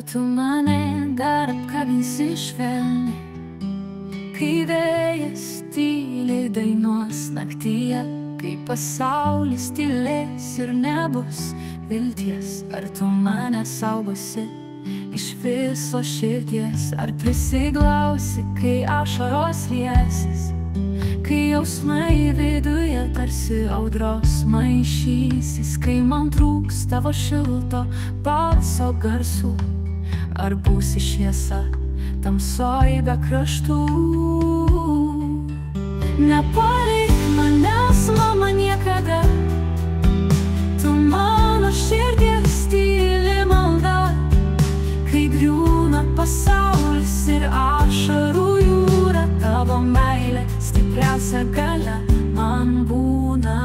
tu mane dar apkabinsi švelniai, kai vėjas tyliai dainuos naktyje, kai pasaulis tylės ir nebus vilties. Ar tu mane saugosi iš viso širdies, ar prisiglausi, kai ašaros liesis, kai jausmai viduje tarsi audros maišysis, kai man trūks tavo šilto balso garsų, ar būsi šviesa tamsoj be kraštų. Nepalik manęs, mama, niekada, tu mano širdies tyli malda, kai griūna pasaulis ir ašarų jūra, tavo meilė stipriausia galia man būna.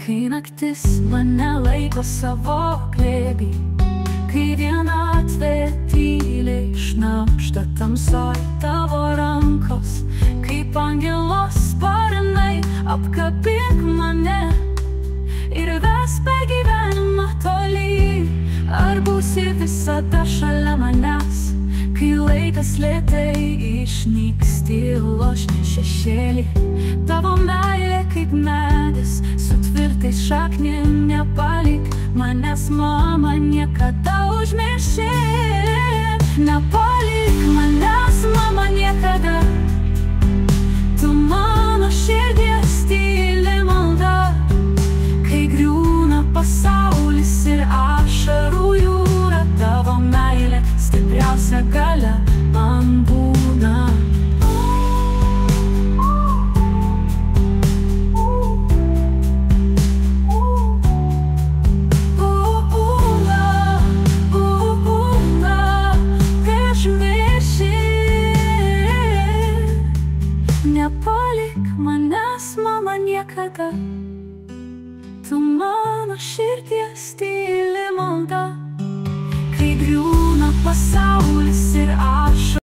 Kai naktis mane laiko savo glėby, kai vienatvė tyliai šnabžda tamsoj tavo rankos, kaip angelos sparnai apkabink mane ir ves per gyvenimą tolyn. Ar būsi visada šalia manęs, kai laikas lėtai išnyks tylos šešėlį, tavo meilė kaip medis su tvirtais šaknim, nepalik manęs, mama, niekada užmirši. Nepalik manęs, mama, niekada, tu mano širdies tyli malda, kai griūna pasaulis ir ašarų jūra, tavo meilė stipriausia galia man būna. Nepalik manęs, mama, niekada, tu mano širdies tyli malda, kai griūna pasaulis ir ašarų.